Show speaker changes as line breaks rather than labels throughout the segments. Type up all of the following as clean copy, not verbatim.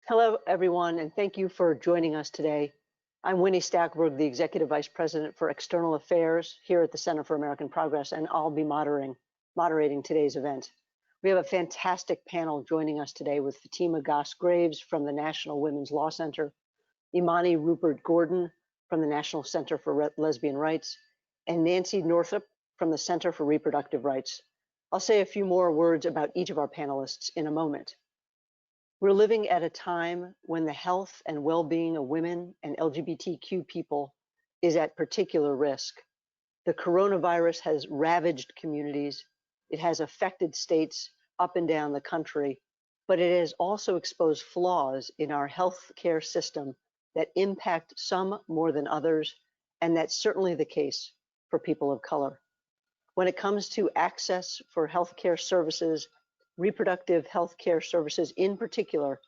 Hello, everyone, and thank you for joining us today. I'm Winnie Stackberg, the Executive Vice President for External Affairs here at the Center for American Progress, and I'll be moderating today's event. We have a fantastic panel joining us today with Fatima Goss-Graves from the National Women's Law Center, Imani Rupert Gordon from the National Center for Lesbian Rights, and Nancy Northup from the Center for Reproductive Rights. I'll say a few more words about each of our panelists in a moment. We're living at a time when the health and well-being of women and LGBTQ people is at particular risk. The coronavirus has ravaged communities. It has affected states up and down the country, but it has also exposed flaws in our healthcare system that impact some more than others, and that's certainly the case for people of color. When it comes to access for healthcare services, reproductive health care services in particular,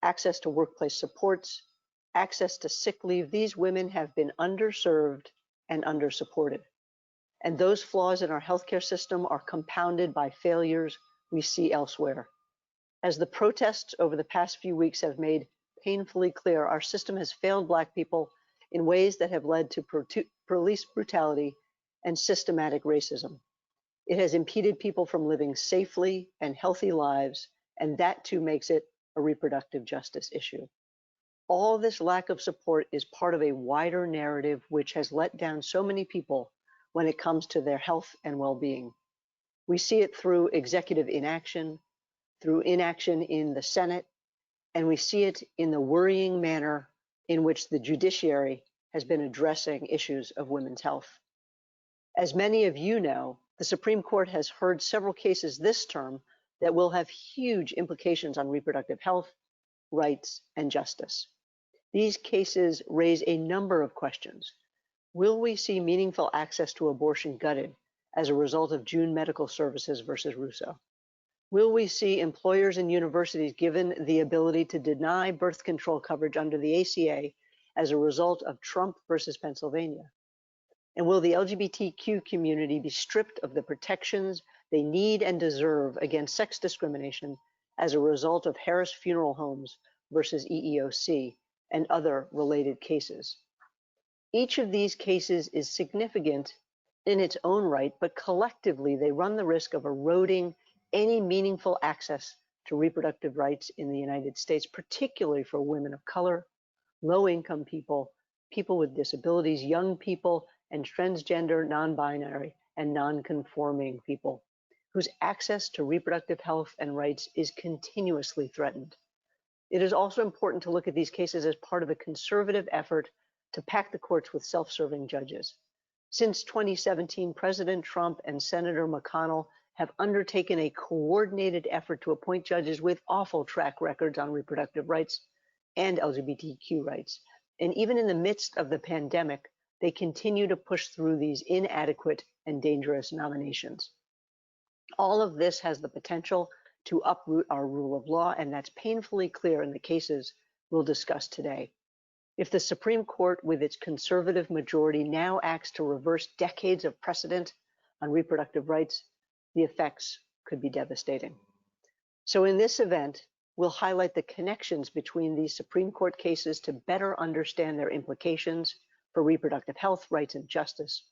access to workplace supports, access to sick leave, these women have been underserved and undersupported. And those flaws in our healthcare system are compounded by failures we see elsewhere. As the protests over the past few weeks have made painfully clear, our system has failed Black people in ways that have led to police brutality and systematic racism. It has impeded people from living safely and healthy lives, and that too makes it a reproductive justice issue. All this lack of support is part of a wider narrative which has let down so many people when it comes to their health and well-being. We see it through executive inaction, through inaction in the Senate, and we see it in the worrying manner in which the judiciary has been addressing issues of women's health. As many of you know, the Supreme Court has heard several cases this term that will have huge implications on reproductive health, rights, and justice. These cases raise a number of questions. Will we see meaningful access to abortion gutted as a result of June Medical Services versus Russo? Will we see employers and universities given the ability to deny birth control coverage under the ACA as a result of Trump versus Pennsylvania? And will the LGBTQ community be stripped of the protections they need and deserve against sex discrimination as a result of Harris Funeral Homes versus EEOC and other related cases? Each of these cases is significant in its own right, but collectively they run the risk of eroding any meaningful access to reproductive rights in the United States, particularly for women of color, low-income people, people with disabilities, young people, and transgender, non-binary, and non-conforming people whose access to reproductive health and rights is continuously threatened. It is also important to look at these cases as part of a conservative effort to pack the courts with self-serving judges. Since 2017, President Trump and Senator McConnell have undertaken a coordinated effort to appoint judges with awful track records on reproductive rights and LGBTQ rights. And even in the midst of the pandemic, they continue to push through these inadequate and dangerous nominations. All of this has the potential to uproot our rule of law, and that's painfully clear in the cases we'll discuss today. If the Supreme Court, with its conservative majority, now acts to reverse decades of precedent on reproductive rights, the effects could be devastating. So in this event, we'll highlight the connections between these Supreme Court cases to better understand their implications for reproductive health, rights, and justice.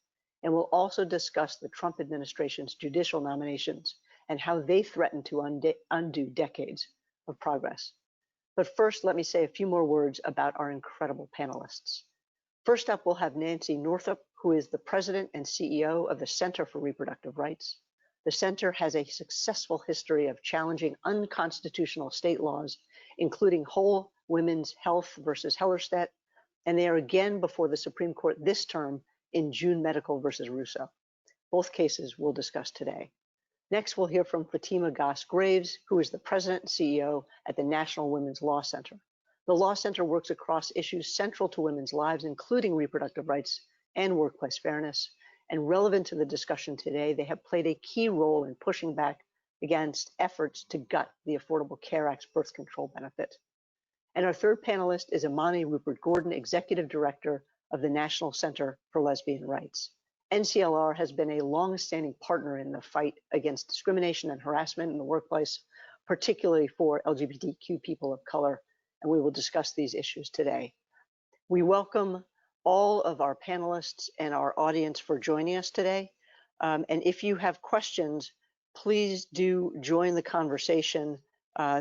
And we'll also discuss the Trump administration's judicial nominations and how they threaten to undo decades of progress. But first, let me say a few more words about our incredible panelists. First up, we'll have Nancy Northup, who is the president and CEO of the Center for Reproductive Rights. The center has a successful history of challenging unconstitutional state laws, including Whole Women's Health versus Hellerstedt, and they are again before the Supreme Court this term in June Medical versus Russo. Both cases we'll discuss today. Next, we'll hear from Fatima Goss-Graves, who is the president and CEO at the National Women's Law Center. The Law Center works across issues central to women's lives, including reproductive rights and workplace fairness. And relevant to the discussion today, they have played a key role in pushing back against efforts to gut the Affordable Care Act's birth control benefit. And our third panelist is Imani Rupert Gordon, Executive Director of the National Center for Lesbian Rights. NCLR has been a long-standing partner in the fight against discrimination and harassment in the workplace, particularly for LGBTQ people of color. and we will discuss these issues today. We welcome all of our panelists and our audience for joining us today. And if you have questions, please do join the conversation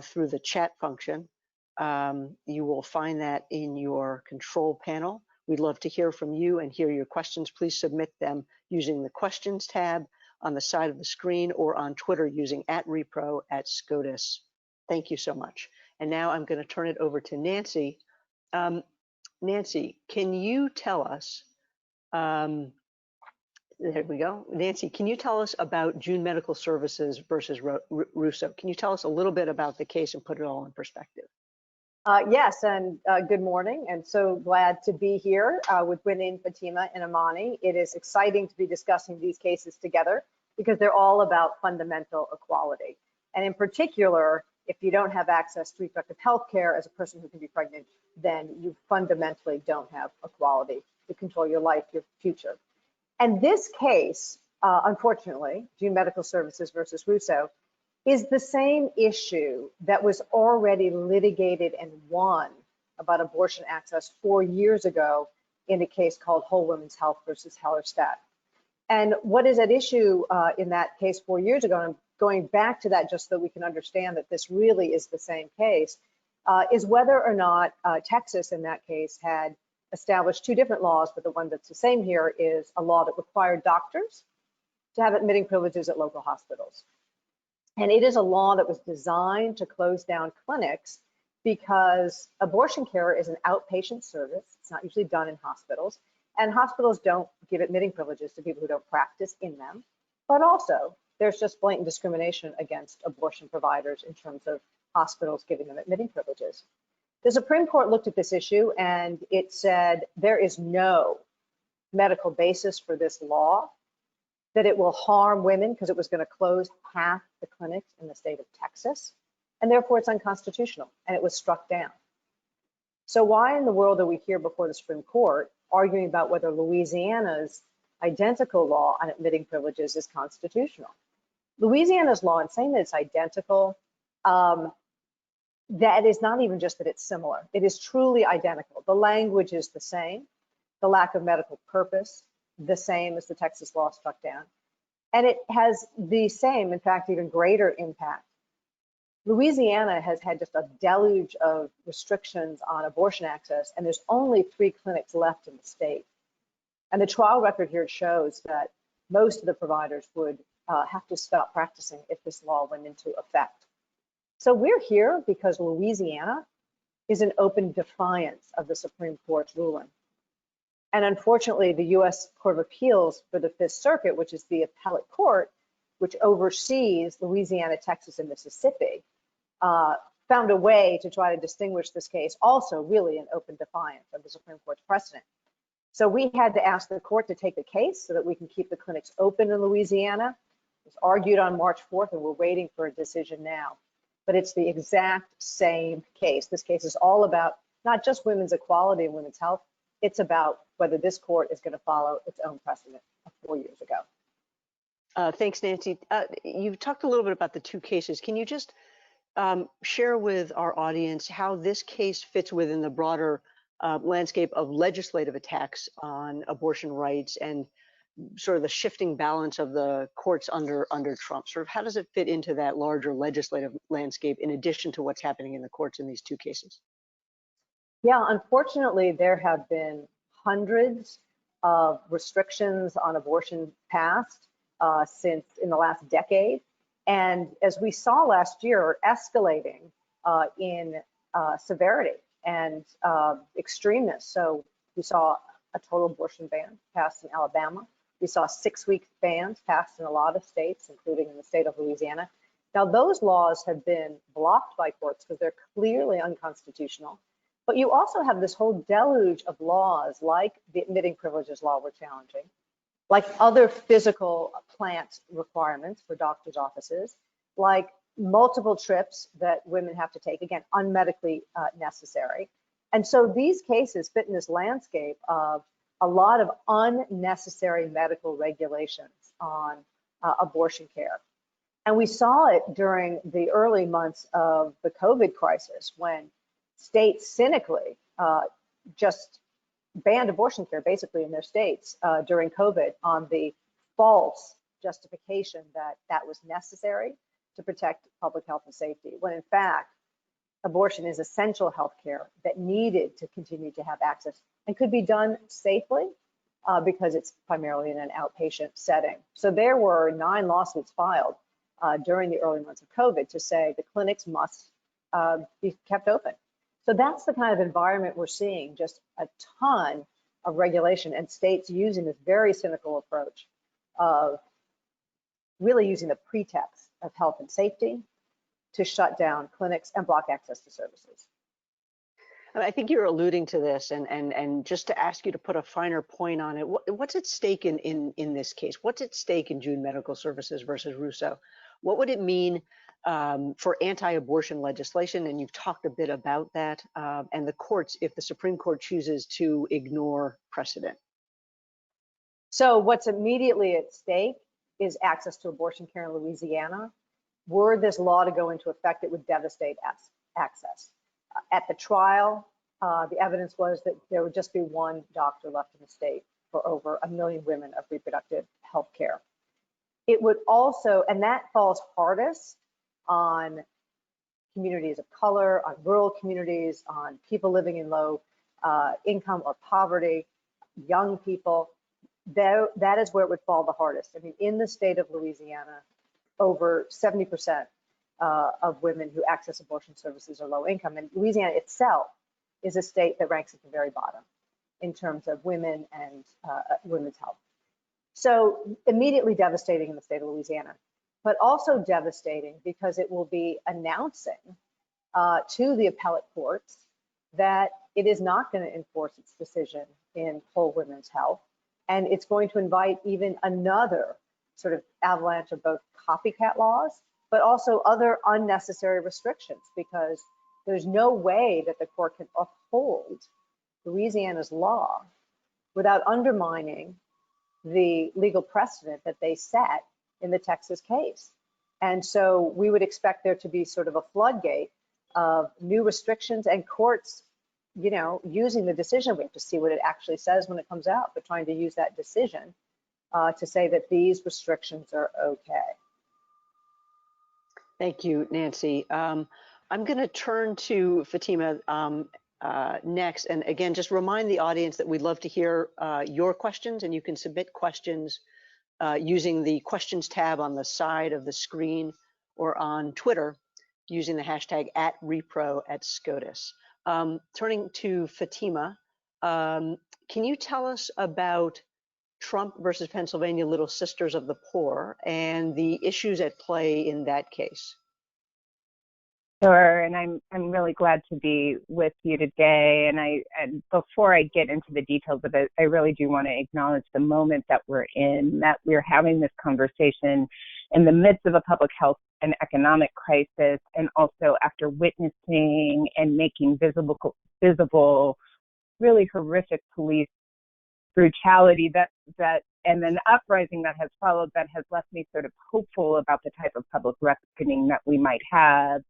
through the chat function. You will find that in your control panel. We'd love to hear from you and hear your questions. Please submit them using the questions tab on the side of the screen or on Twitter using @repro@SCOTUS. Thank you so much. And now I'm going to turn it over to Nancy. Nancy, can you tell us, there we go. Nancy, can you tell us about June Medical Services versus Russo? Can you tell us a little bit about the case and put it all in perspective?
Yes, and good morning, and so glad to be here with Winnie, Fatima, and Amani. It is exciting to be discussing these cases together because they're all about fundamental equality. And in particular, if you don't have access to reproductive health care as a person who can be pregnant, then you fundamentally don't have equality to control your life, your future. And this case, unfortunately, June Medical Services versus Russo, is the same issue that was already litigated and won about abortion access 4 years ago in a case called Whole Women's Health versus Hellerstedt. And what is at issue in that case 4 years ago, and I'm going back to that just so we can understand that this really is the same case, is whether or not Texas in that case had established two different laws, but the one that's the same here is a law that required doctors to have admitting privileges at local hospitals. And it is a law that was designed to close down clinics because abortion care is an outpatient service. It's not usually done in hospitals, and hospitals don't give admitting privileges to people who don't practice in them. But also, there's just blatant discrimination against abortion providers in terms of hospitals giving them admitting privileges. The Supreme Court looked at this issue and it said there is no medical basis for this law, that it will harm women because it was going to close half the clinics in the state of Texas, and therefore it's unconstitutional, and it was struck down. So why in the world are we here before the Supreme Court arguing about whether Louisiana's identical law on admitting privileges is constitutional? Louisiana's law, in saying that it's identical, that is not even just that it's similar. It is truly identical. The language is the same, the lack of medical purpose, the same as the Texas law struck down. And it has the same, in fact, even greater impact. Louisiana has had just a deluge of restrictions on abortion access, and there's only 3 clinics left in the state. And the trial record here shows that most of the providers would have to stop practicing if this law went into effect. So we're here because Louisiana is in open defiance of the Supreme Court's ruling. And unfortunately, the U.S. Court of Appeals for the Fifth Circuit, which is the appellate court, which oversees Louisiana, Texas, and Mississippi, found a way to try to distinguish this case, also really in open defiance of the Supreme Court's precedent. So we had to ask the court to take the case so that we can keep the clinics open in Louisiana. It was argued on March 4th, and we're waiting for a decision now. But it's the exact same case. This case is all about not just women's equality and women's health, it's about whether this court is going to follow its own precedent of 4 years ago.
Thanks, Nancy. You've talked a little bit about the two cases. Can you just share with our audience how this case fits within the broader landscape of legislative attacks on abortion rights and sort of the shifting balance of the courts under Trump? Sort of how does it fit into that larger legislative landscape in addition to what's happening in the courts in these two cases?
Yeah, unfortunately, there have been hundreds of restrictions on abortion passed since in the last decade. And as we saw last year, escalating in severity and extremeness. So we saw a total abortion ban passed in Alabama. We saw 6-week bans passed in a lot of states, including in the state of Louisiana. Now, those laws have been blocked by courts because they're clearly unconstitutional. But you also have this whole deluge of laws like the admitting privileges law we're challenging, like other physical plant requirements for doctors' offices, like multiple trips that women have to take, again, unmedically necessary. And so these cases fit in this landscape of a lot of unnecessary medical regulations on abortion care. And we saw it during the early months of the COVID crisis when states cynically just banned abortion care basically in their states during COVID on the false justification that that was necessary to protect public health and safety, when in fact, abortion is essential health care that needed to continue to have access and could be done safely because it's primarily in an outpatient setting. So there were 9 lawsuits filed during the early months of COVID to say the clinics must be kept open. So that's the kind of environment we're seeing, just a ton of regulation and states using this very cynical approach of really using the pretext of health and safety to shut down clinics and block access to services.
I think you're alluding to this, and just to ask you to put a finer point on it, what's at stake in this case? What's at stake in June Medical Services versus Russo? What would it mean for anti-abortion legislation? And you've talked a bit about that, and the courts, if the Supreme Court chooses to ignore precedent.
So what's immediately at stake is access to abortion care in Louisiana. Were this law to go into effect, it would devastate access. At the trial, the evidence was that there would just be one doctor left in the state for over 1 million women of reproductive health care. It would also, and that falls hardest on communities of color, on rural communities, on people living in low income or poverty, young people. That is where it would fall the hardest. I mean, in the state of Louisiana, over 70% of women who access abortion services are low income. And Louisiana itself is a state that ranks at the very bottom in terms of women and women's health. So immediately devastating in the state of Louisiana, but also devastating because it will be announcing to the appellate courts that it is not going to enforce its decision in whole women's health. And it's going to invite even another sort of avalanche of both copycat laws, but also other unnecessary restrictions, because there's no way that the court can uphold Louisiana's law without undermining the legal precedent that they set in the Texas case. And so we would expect there to be sort of a floodgate of new restrictions and courts, you know, using the decision. We have to see what it actually says when it comes out, but trying to use that decision to say that these restrictions are okay.
Thank you, Nancy. I'm going to turn to Fatima next. And again, just remind the audience that we'd love to hear your questions, and you can submit questions using the questions tab on the side of the screen or on Twitter using the hashtag @repro@SCOTUS. Turning to Fatima, can you tell us about Trump versus Pennsylvania Little Sisters of the Poor and the issues at play in that case?
Sure, and I'm really glad to be with you today. And before I get into the details of it, I really do want to acknowledge the moment that we're in, that we're having this conversation in the midst of a public health and economic crisis, and also after witnessing and making visible really horrific police brutality that and then the uprising that has followed, that has left me sort of hopeful about the type of public reckoning that we might have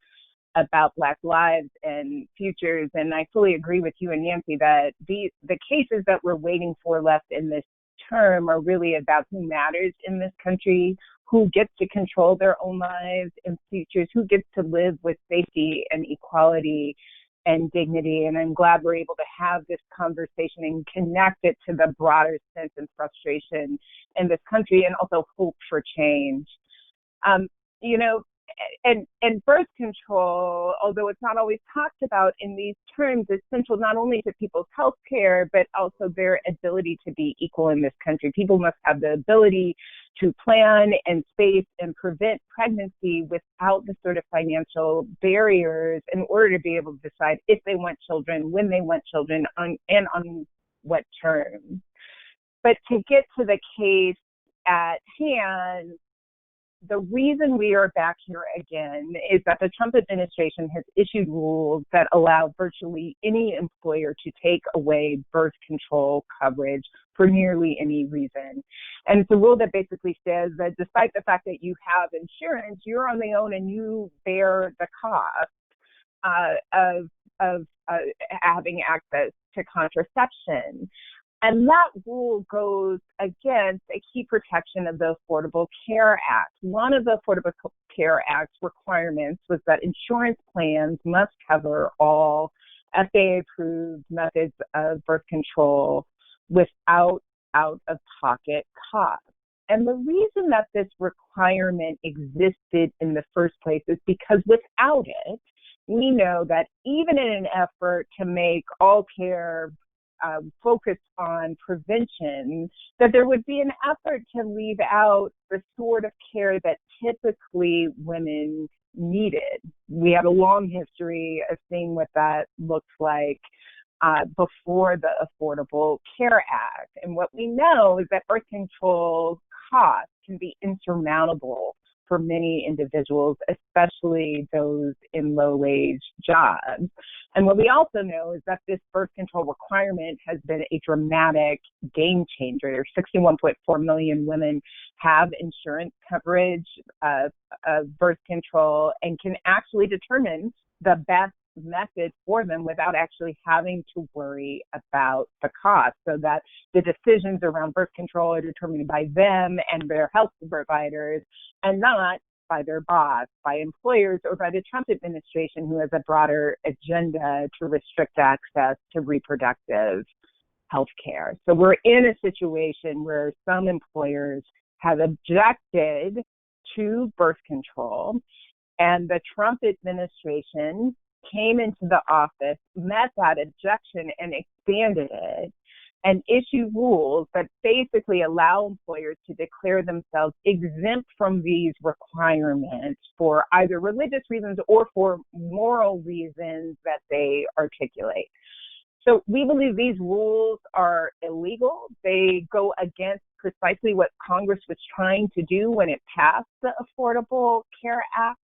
about Black lives and futures. And I fully agree with you and Nancy that the cases that we're waiting for left in this term are really about who matters in this country, who gets to control their own lives and futures, who gets to live with safety and equality and dignity. And I'm glad we're able to have this conversation and connect it to the broader sense and frustration in this country, and also hope for change. You know, and birth control, although it's not always talked about in these terms, is central not only to people's health care, but also their ability to be equal in this country. People must have the ability to plan and space and prevent pregnancy without the sort of financial barriers in order to be able to decide if they want children, when they want children, on what terms. But to get to the case at hand, the reason we are back here again is that the Trump administration has issued rules that allow virtually any employer to take away birth control coverage for nearly any reason. And it's a rule that basically says that despite the fact that you have insurance, you're on the own and you bear the cost of of having access to contraception. And that rule goes against a key protection of the Affordable Care Act. One of the Affordable Care Act's requirements was that insurance plans must cover all FDA-approved methods of birth control without out-of-pocket costs. And the reason that this requirement existed in the first place is because without it, we know that even in an effort to make all care focus on prevention, that there would be an effort to leave out the sort of care that typically women needed. We have a long history of seeing what that looks like before the Affordable Care Act. And what we know is that birth control costs can be insurmountable for many individuals, especially those in low-wage jobs. And what we also know is that this birth control requirement has been a dramatic game changer. 61.4 million women have insurance coverage of birth control and can actually determine the best method for them without actually having to worry about the cost, so that the decisions around birth control are determined by them and their health providers and not by their boss, by employers, or by the Trump administration, who has a broader agenda to restrict access to reproductive health care. So we're in a situation where some employers have objected to birth control, and the Trump administration came into the office, met that objection, and expanded it, and issue rules that basically allow employers to declare themselves exempt from these requirements for either religious reasons or for moral reasons that they articulate. So we believe these rules are illegal. They go against precisely what Congress was trying to do when it passed the Affordable Care Act.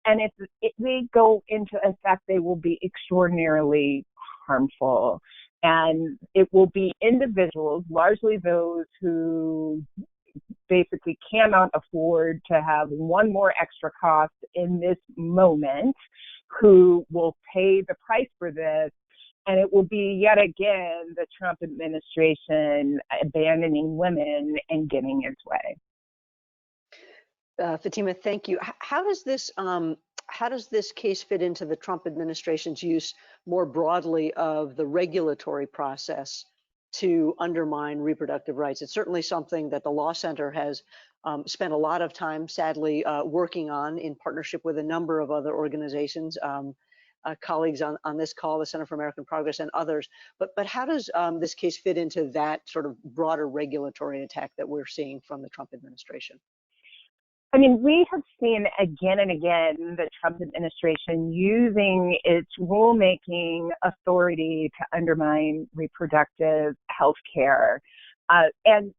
And if they go into effect, they will be extraordinarily harmful. And it will be individuals, largely those who basically cannot afford to have one more extra cost in this moment, who will pay the price for this. And it will be yet again the Trump administration abandoning women and getting its way.
Fatima, thank you. How does this case fit into the Trump administration's use more broadly of the regulatory process to undermine reproductive rights? It's certainly something that the Law Center has spent a lot of time, sadly, working on in partnership with a number of other organizations, colleagues on this call, the Center for American Progress and others. But how does this case fit into that sort of broader regulatory attack that we're seeing from the Trump administration?
I mean, we have seen again and again the Trump administration using its rulemaking authority to undermine reproductive health care. And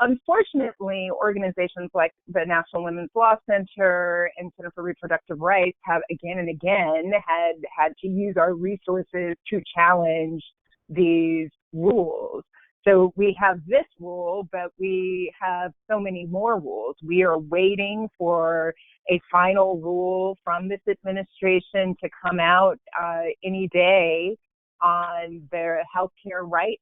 unfortunately, organizations like the National Women's Law Center and Center for Reproductive Rights have again and again had to use our resources to challenge these rules. So we have this rule, but we have so many more rules. We are waiting for a final rule from this administration to come out any day on their healthcare rights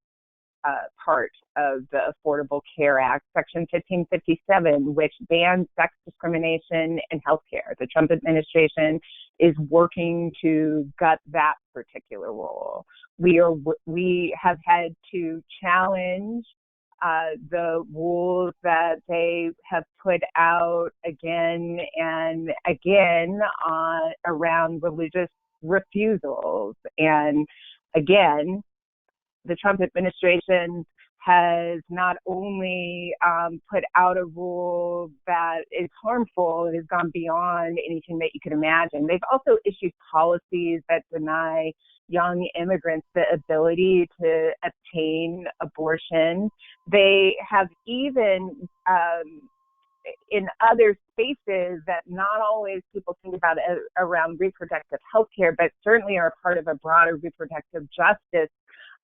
part of the Affordable Care Act, Section 1557, which bans sex discrimination in healthcare. The Trump administration is working to gut that particular rule. We have had to challenge the rules that they have put out again and again around religious refusals. And again, the Trump administration has not only put out a rule that is harmful, it has gone beyond anything that you could imagine. They've also issued policies that deny young immigrants the ability to obtain abortion. They have even, in other spaces that not always people think about around reproductive health care, but certainly are part of a broader reproductive justice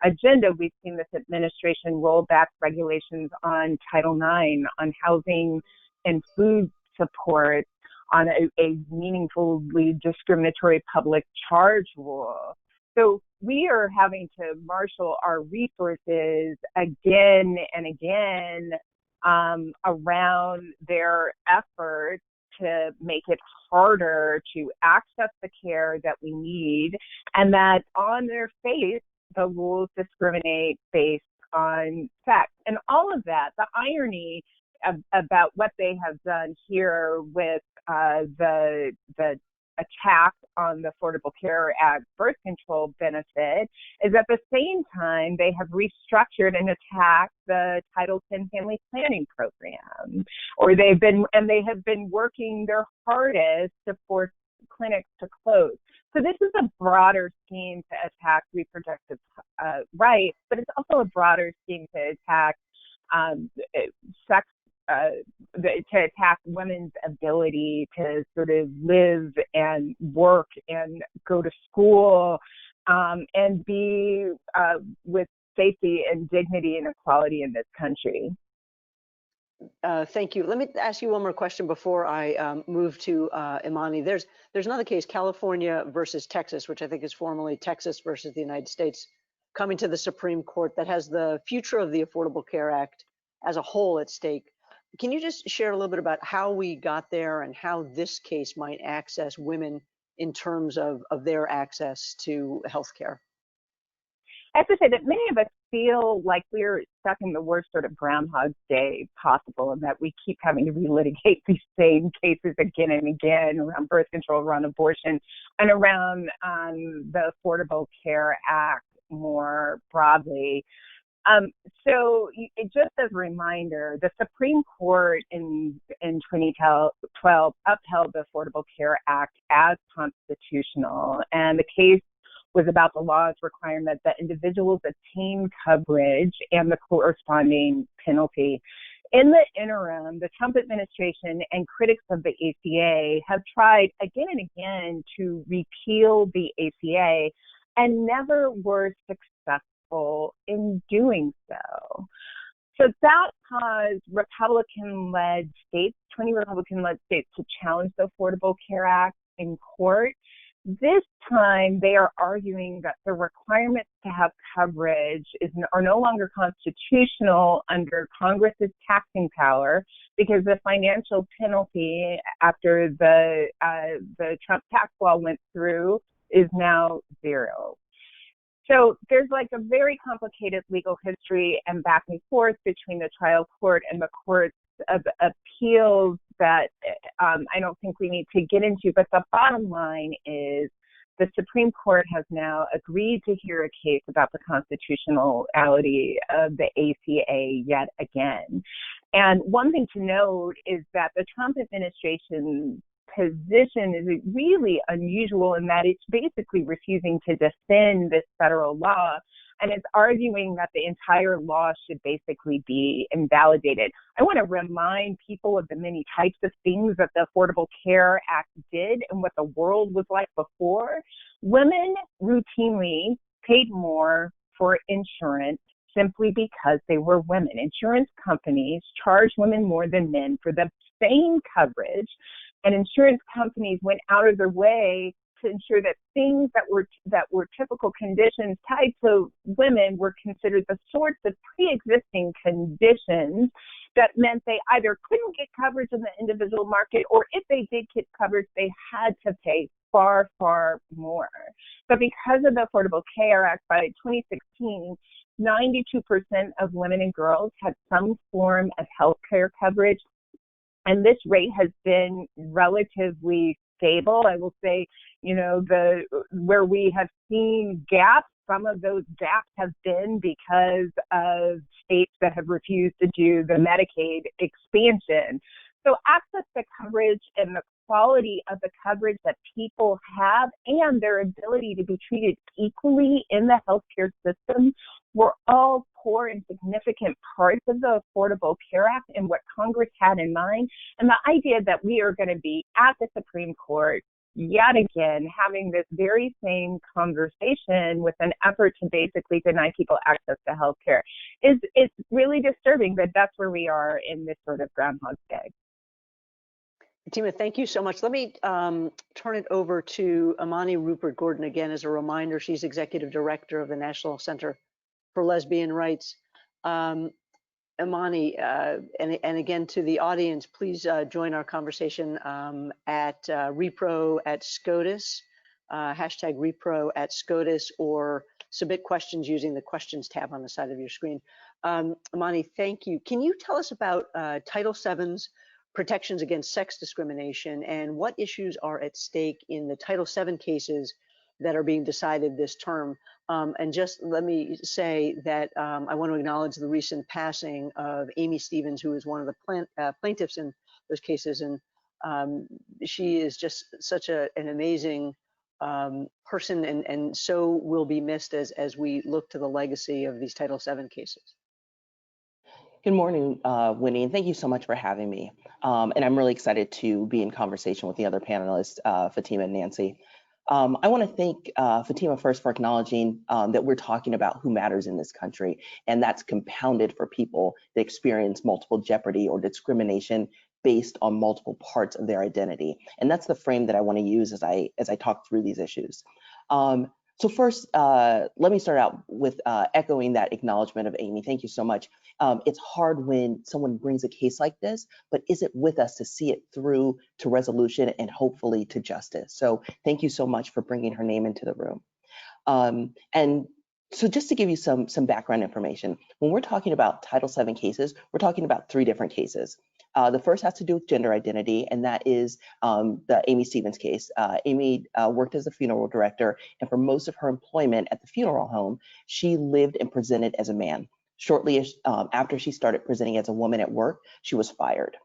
agenda, we've seen this administration roll back regulations on Title IX, on housing and food support, on a meaningfully discriminatory public charge rule. So we are having to marshal our resources again and again around their efforts to make it harder to access the care that we need, and that on their face, the rules discriminate based on sex. And all of that, the irony about what they have done here with the attack on the Affordable Care Act birth control benefit is at the same time they have restructured and attacked the Title X family planning program, or they have been working their hardest to force clinics to close. So this is a broader scheme to attack reproductive rights, but it's also a broader scheme to attack sex, to attack women's ability to sort of live and work and go to school and be with safety and dignity and equality in this country.
Thank you. Let me ask you one more question before I move to Imani. There's another case, California versus Texas, which I think is formally Texas versus the United States, coming to the Supreme Court that has the future of the Affordable Care Act as a whole at stake. Can you just share a little bit about how we got there and how this case might access women in terms of their access to healthcare?
I have to say that many of us feel like we're stuck in the worst sort of Groundhog Day possible, and that we keep having to relitigate these same cases again and again around birth control, around abortion, and around the Affordable Care Act more broadly. So just as a reminder, the Supreme Court in 2012 upheld the Affordable Care Act as constitutional, and the case was about the law's requirement that individuals attain coverage and the corresponding penalty. In the interim, the Trump administration and critics of the ACA have tried again and again to repeal the ACA and never were successful in doing so. So that caused Republican-led states, 20 Republican-led states, to challenge the Affordable Care Act in court. This time, they are arguing that the requirements to have coverage are no longer constitutional under Congress's taxing power, because the financial penalty after the Trump tax law went through is now zero. So there's like a very complicated legal history and back and forth between the trial court and the courts of appeals that I don't think we need to get into, but the bottom line is the Supreme Court has now agreed to hear a case about the constitutionality of the ACA yet again. And one thing to note is that the Trump administration position is really unusual in that it's basically refusing to defend this federal law, and it's arguing that the entire law should basically be invalidated. I want to remind people of the many types of things that the Affordable Care Act did and what the world was like before. Women routinely paid more for insurance simply because they were women. Insurance companies charged women more than men for the same coverage, and insurance companies went out of their way to ensure that things that were typical conditions tied to women were considered the sorts of pre-existing conditions that meant they either couldn't get coverage in the individual market, or if they did get coverage, they had to pay far, far more. But because of the Affordable Care Act, by 2016, 92% of women and girls had some form of health care coverage. And this rate has been relatively stable. I will say, where we have seen gaps, some of those gaps have been because of states that have refused to do the Medicaid expansion. So access to coverage and the quality of the coverage that people have and their ability to be treated equally in the healthcare system were all core and significant parts of the Affordable Care Act and what Congress had in mind. And the idea that we are going to be at the Supreme Court yet again having this very same conversation with an effort to basically deny people access to healthcare is really disturbing, but that's where we are in this sort of Groundhog Day.
Fatima, thank you so much. Let me turn it over to Amani Rupert Gordon again. As a reminder, she's Executive Director of the National Center for Lesbian Rights. Amani, and again to the audience, please join our conversation at Repro at SCOTUS, hashtag Repro at SCOTUS, or submit questions using the questions tab on the side of your screen. Amani, thank you. Can you tell us about Title VII's protections against sex discrimination and what issues are at stake in the Title VII cases that are being decided this term? And just let me say that I want to acknowledge the recent passing of Amy Stevens, who is one of the plaintiffs in those cases. And she is just such an amazing person, and so will be missed as we look to the legacy of these Title VII cases.
Good morning, Winnie, and thank you so much for having me. And I'm really excited to be in conversation with the other panelists, Fatima and Nancy. I want to thank Fatima first for acknowledging that we're talking about who matters in this country, and that's compounded for people that experience multiple jeopardy or discrimination based on multiple parts of their identity. And that's the frame that I want to use as I talk through these issues. So first, let me start out with echoing that acknowledgement of Amy. Thank you so much. It's hard when someone brings a case like this, but isn't with us to see it through to resolution and hopefully to justice. So thank you so much for bringing her name into the room. And so just to give you some background information, when we're talking about Title VII cases, we're talking about 3 different cases. The first has to do with gender identity, and that is the Amy Stevens case. Amy worked as a funeral director, and for most of her employment at the funeral home, she lived and presented as a man. Shortly after she started presenting as a woman at work, she was fired.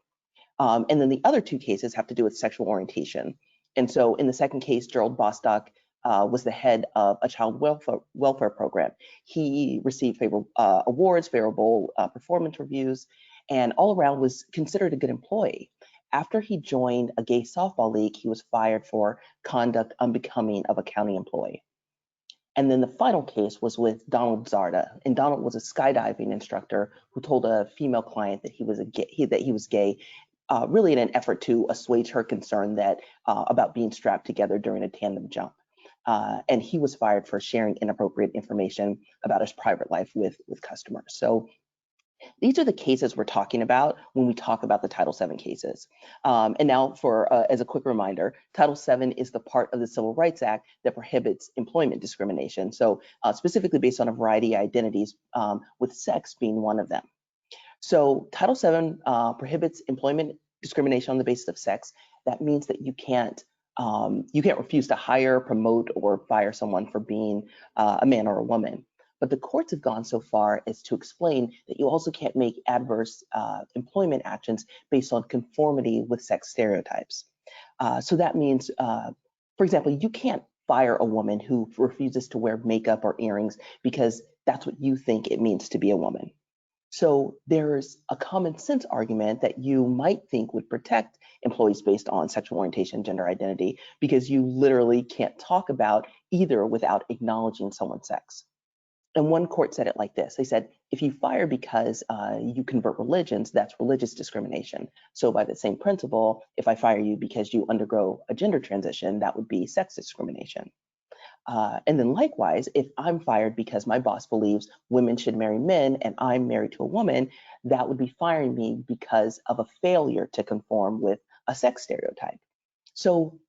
And then the other 2 cases have to do with sexual orientation. And so in the second case, Gerald Bostock was the head of a child welfare program. He received favorable awards, favorable performance reviews, and all around was considered a good employee. After he joined a gay softball league, he was fired for conduct unbecoming of a county employee. And then the final case was with Donald Zarda, and Donald was a skydiving instructor who told a female client that he was gay, really in an effort to assuage her concern that about being strapped together during a tandem jump. And he was fired for sharing inappropriate information about his private life with customers. So these are the cases we're talking about when we talk about the Title VII cases. And now as a quick reminder, Title VII is the part of the Civil Rights Act that prohibits employment discrimination. So specifically based on a variety of identities, with sex being one of them. So Title VII prohibits employment discrimination on the basis of sex. That means that you can't refuse to hire, promote, or fire someone for being a man or a woman. But the courts have gone so far as to explain that you also can't make adverse employment actions based on conformity with sex stereotypes. So that means, for example, you can't fire a woman who refuses to wear makeup or earrings because that's what you think it means to be a woman. So there's a common sense argument that you might think would protect employees based on sexual orientation, gender identity, because you literally can't talk about either without acknowledging someone's sex. And one court said it like this. They said, if you fire because you convert religions, that's religious discrimination. So by the same principle, if I fire you because you undergo a gender transition, that would be sex discrimination. And then likewise, if I'm fired because my boss believes women should marry men and I'm married to a woman, that would be firing me because of a failure to conform with a sex stereotype. So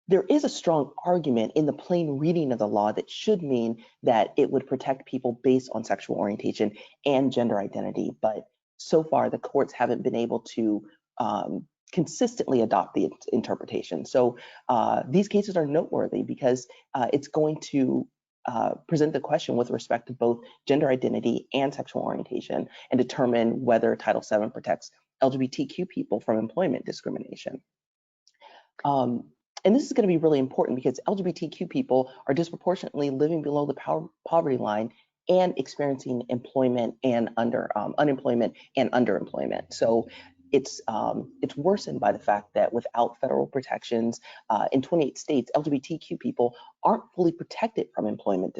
there is a strong argument in the plain reading of the law that should mean that it would protect people based on sexual orientation and gender identity. But so far, the courts haven't been able to consistently adopt the interpretation. So these cases are noteworthy because it's going to present the question with respect to both gender identity and sexual orientation and determine whether Title VII protects LGBTQ people from employment discrimination. And this is going to be really important because LGBTQ people are disproportionately living below the poverty line and experiencing employment and unemployment and underemployment. So it's worsened by the fact that without federal protections in 28 states, LGBTQ people aren't fully protected from employment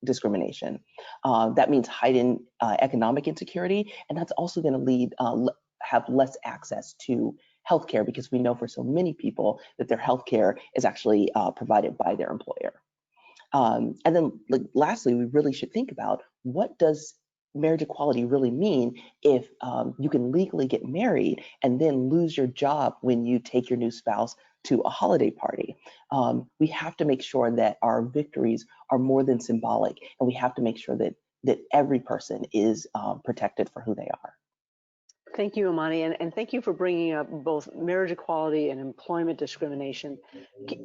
discrimination. That means heightened economic insecurity, and that's also going to have less access to healthcare, because we know for so many people that their healthcare is actually provided by their employer. And then lastly, we really should think about, what does marriage equality really mean if you can legally get married and then lose your job when you take your new spouse to a holiday party? We have to make sure that our victories are more than symbolic, and we have to make sure that every person is protected for who they are.
Thank you, Imani, and thank you for bringing up both marriage equality and employment discrimination.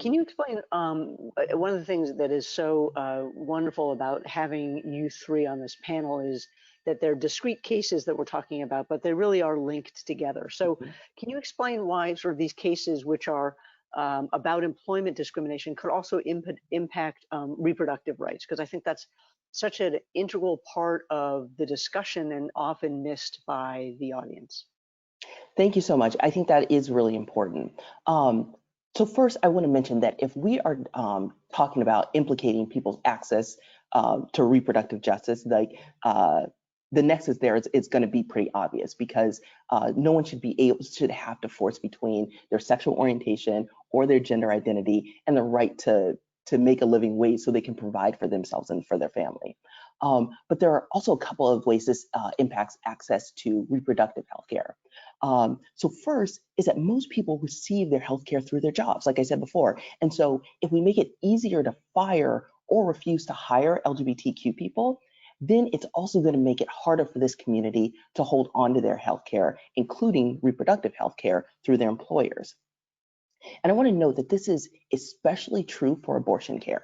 Can you explain one of the things that is so wonderful about having you three on this panel is that they're discrete cases that we're talking about, but they really are linked together. So can you explain why sort of these cases, which are about employment discrimination, could also impact reproductive rights? Because I think that's such an integral part of the discussion and often missed by the audience.
Thank you so much. I think that is really important. So first, I want to mention that if we are talking about implicating people's access to reproductive justice, like the nexus there is going to be pretty obvious, because no one should have to force between their sexual orientation or their gender identity and the right to make a living wage so they can provide for themselves and for their family. But there are also a couple of ways this impacts access to reproductive health care. So first is that most people receive their health care through their jobs, like I said before. And so if we make it easier to fire or refuse to hire LGBTQ people, then it's also going to make it harder for this community to hold on to their health care, including reproductive health care, through their employers. And I want to note that this is especially true for abortion care.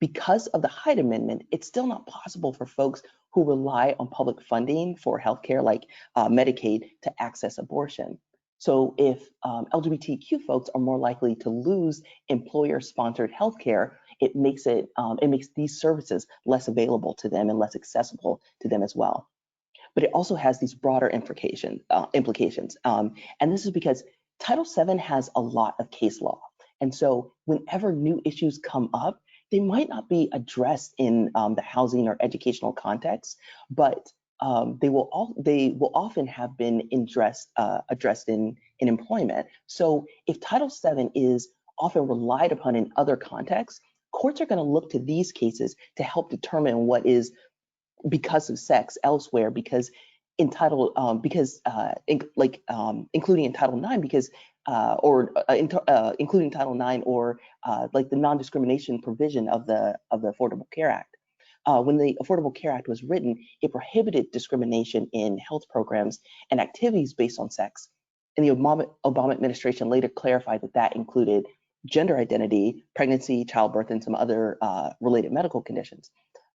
Because of the Hyde Amendment, it's still not possible for folks who rely on public funding for healthcare, like Medicaid, to access abortion. So if LGBTQ folks are more likely to lose employer-sponsored healthcare, it makes these services less available to them and less accessible to them as well. But it also has these broader implications. And this is because Title VII has a lot of case law. And so whenever new issues come up, they might not be addressed in the housing or educational context, but they will often have been addressed in employment. So if Title VII is often relied upon in other contexts, courts are going to look to these cases to help determine what is because of sex elsewhere, because in Title, including in Title IX, because including Title IX, or like the non-discrimination provision of the Affordable Care Act. When the Affordable Care Act was written, it prohibited discrimination in health programs and activities based on sex. And the Obama administration later clarified that that included gender identity, pregnancy, childbirth, and some other related medical conditions.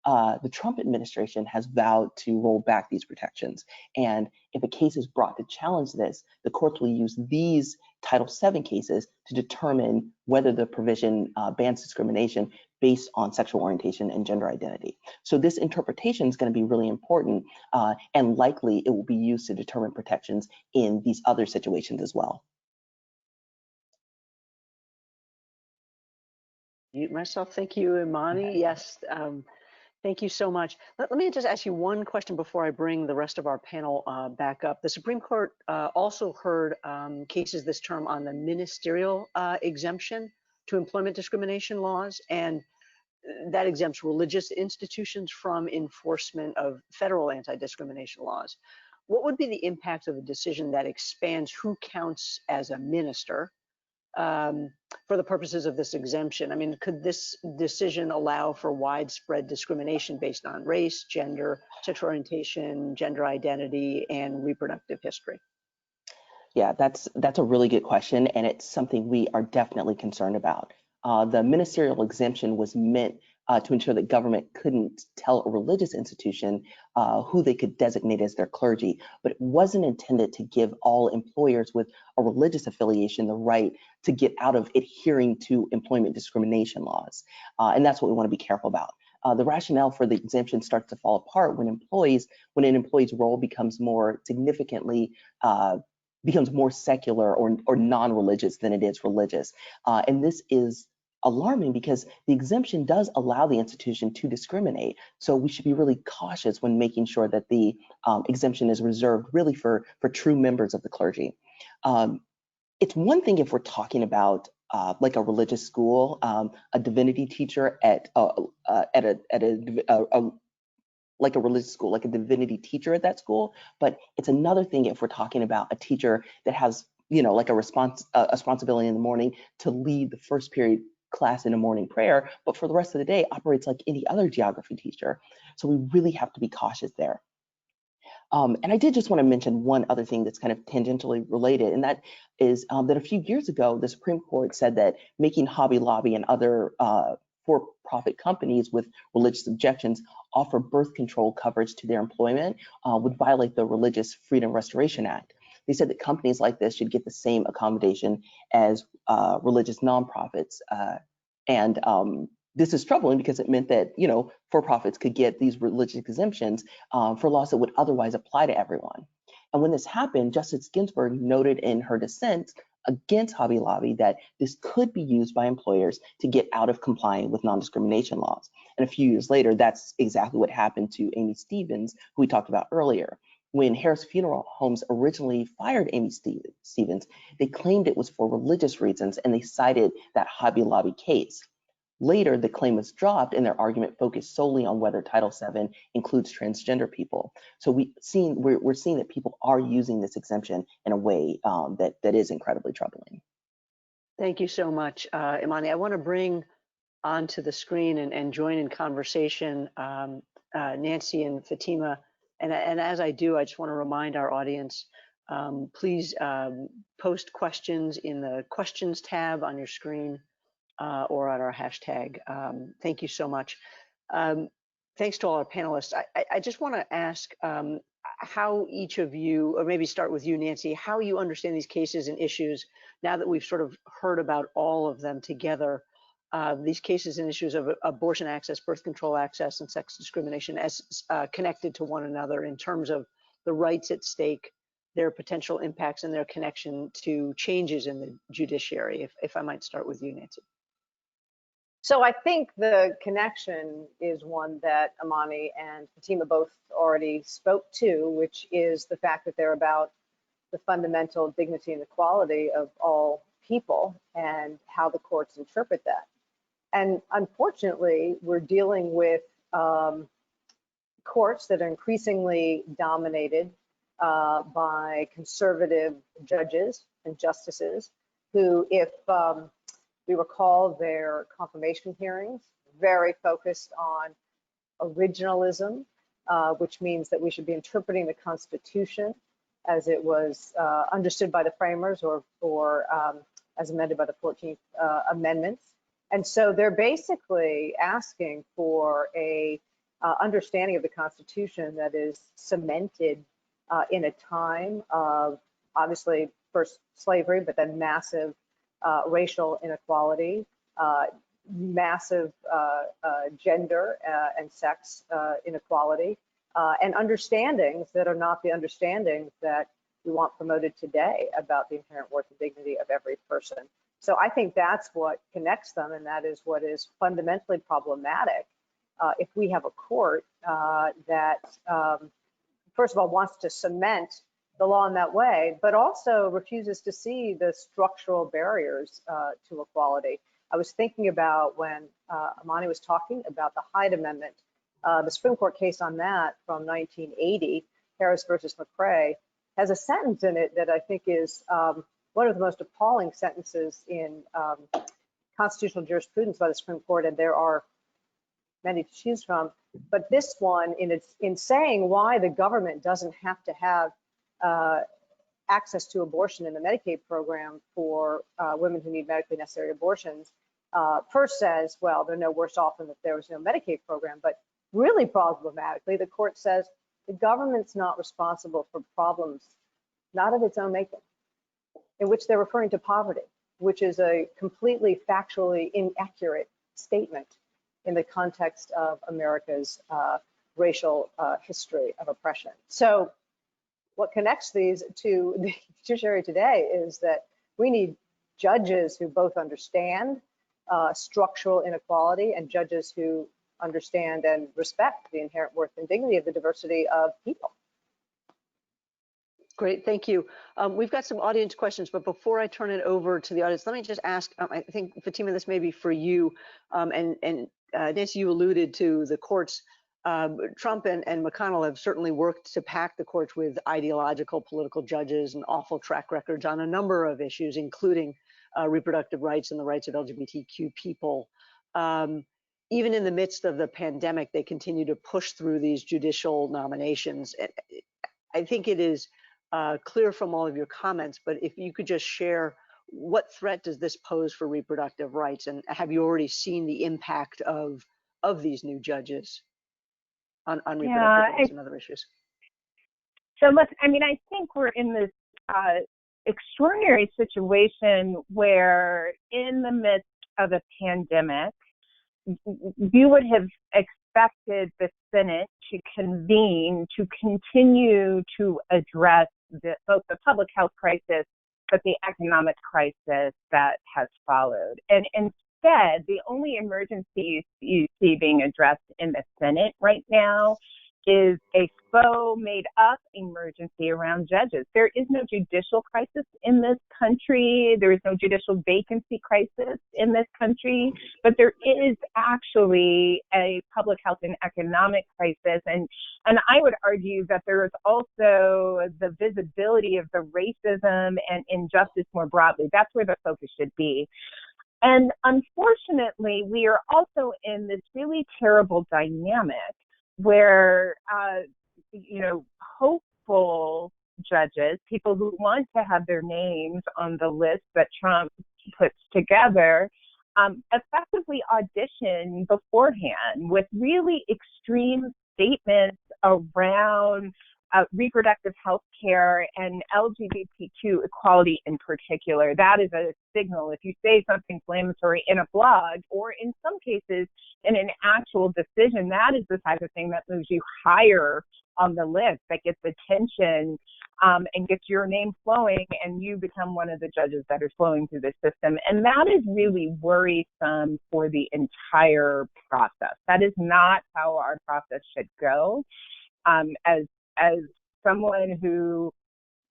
The Trump administration has vowed to roll back these protections. And if a case is brought to challenge this, the courts will use these Title VII cases to determine whether the provision bans discrimination based on sexual orientation and gender identity. So this interpretation is going to be really important, and likely it will be used to determine protections in these other situations as well.
Mute myself. Thank you, Imani. Yes. Thank you so much. Let me just ask you one question before I bring the rest of our panel back up. The Supreme Court also heard cases this term on the ministerial exemption to employment discrimination laws, and that exempts religious institutions from enforcement of federal anti-discrimination laws. What would be the impact of a decision that expands who counts as a minister for the purposes of this exemption? I mean, could this decision allow for widespread discrimination based on race, gender, sexual orientation, gender identity, and reproductive history?
Yeah, that's a really good question, and it's something we are definitely concerned about. The ministerial exemption was meant to ensure that government couldn't tell a religious institution who they could designate as their clergy, but it wasn't intended to give all employers with a religious affiliation the right to get out of adhering to employment discrimination laws. And that's what we want to be careful about. The rationale for the exemption starts to fall apart when an employee's role becomes more secular or non-religious than it is religious. And this is alarming because the exemption does allow the institution to discriminate. So we should be really cautious when making sure that the exemption is reserved really for true members of the clergy. it's one thing if we're talking about like a religious school, a divinity teacher at like a religious school, like a divinity teacher at that school. But it's another thing if we're talking about a teacher that has, like a responsibility in the morning to lead the first period class in a morning prayer, but for the rest of the day operates like any other geography teacher. So we really have to be cautious there. And I did just want to mention one other thing that's kind of tangentially related, and that is that a few years ago, the Supreme Court said that making Hobby Lobby and other for-profit companies with religious objections offer birth control coverage to their employment would violate the Religious Freedom Restoration Act. They said that companies like this should get the same accommodation as religious nonprofits. And this is troubling because it meant that, for-profits could get these religious exemptions for laws that would otherwise apply to everyone. And when this happened, Justice Ginsburg noted in her dissent against Hobby Lobby that this could be used by employers to get out of complying with non-discrimination laws. And a few years later, that's exactly what happened to Amy Stevens, who we talked about earlier. When Harris Funeral Homes originally fired Amy Stevens, they claimed it was for religious reasons, and they cited that Hobby Lobby case. Later, the claim was dropped and their argument focused solely on whether Title VII includes transgender people. So we're seeing that people are using this exemption in a way that is incredibly troubling.
Thank you so much, Imani. I want to bring onto the screen and join in conversation Nancy and Fatima. And as I do, I just want to remind our audience, please post questions in the questions tab on your screen. Or on our hashtag. Thank you so much. Thanks to all our panelists. I just want to ask how each of you, or maybe start with you, Nancy, how you understand these cases and issues now that we've sort of heard about all of them together, these cases and issues of abortion access, birth control access, and sex discrimination as connected to one another in terms of the rights at stake, their potential impacts, and their connection to changes in the judiciary. If I might start with you, Nancy.
So I think the connection is one that Imani and Fatima both already spoke to, which is the fact that they're about the fundamental dignity and equality of all people and how the courts interpret that. And unfortunately, we're dealing with courts that are increasingly dominated by conservative judges and justices who, if we recall their confirmation hearings, very focused on originalism, which means that we should be interpreting the Constitution as it was understood by the framers or as amended by the 14th Amendment. And so they're basically asking for a understanding of the Constitution that is cemented in a time of obviously first slavery, but then massive racial inequality, massive gender and sex inequality, and understandings that are not the understandings that we want promoted today about the inherent worth and dignity of every person. So I think that's what connects them, and that is what is fundamentally problematic if we have a court that, first of all, wants to cement the law in that way, but also refuses to see the structural barriers to equality. I was thinking about when Imani was talking about the Hyde Amendment, the Supreme Court case on that from 1980, Harris versus McRae, has a sentence in it that I think is one of the most appalling sentences in constitutional jurisprudence by the Supreme Court, and there are many to choose from. But this one, in saying why the government doesn't have to have access to abortion in the Medicaid program for women who need medically necessary abortions, first says, well, they're no worse off than if there was no Medicaid program. But really problematically, the court says the government's not responsible for problems not of its own making, in which they're referring to poverty, which is a completely factually inaccurate statement in the context of America's racial history of oppression. So what connects these to the judiciary today is that we need judges who both understand structural inequality and judges who understand and respect the inherent worth and dignity of the diversity of people.
Great, thank you. We've got some audience questions, but before I turn it over to the audience, let me just ask, I think, Fatima, this may be for you, and Nancy, you alluded to the courts. Trump and McConnell have certainly worked to pack the courts with ideological political judges and awful track records on a number of issues, including reproductive rights and the rights of LGBTQ people. Even in the midst of the pandemic, they continue to push through these judicial nominations. I think it is clear from all of your comments, but if you could just share, what threat does this pose for reproductive rights, and have you already seen the impact of these new judges on reproductive rights and other issues?
So I think we're in this extraordinary situation where, in the midst of a pandemic, you would have expected the Senate to convene to continue to address both the public health crisis, but the economic crisis that has followed. And instead, the only emergency you see being addressed in the Senate right now is a faux made-up emergency around judges. There is no judicial crisis in this country. There is no judicial vacancy crisis in this country, but there is actually a public health and economic crisis. And I would argue that there is also the visibility of the racism and injustice more broadly. That's where the focus should be. And unfortunately, we are also in this really terrible dynamic where, hopeful judges, people who want to have their names on the list that Trump puts together, effectively audition beforehand with really extreme statements around reproductive health care and LGBTQ equality in particular. That is a signal. If you say something inflammatory in a blog, or in some cases in an actual decision, that is the type of thing that moves you higher on the list, that gets attention and gets your name flowing, and you become one of the judges that are flowing through the system. And that is really worrisome for the entire process. That is not how our process should go. As someone who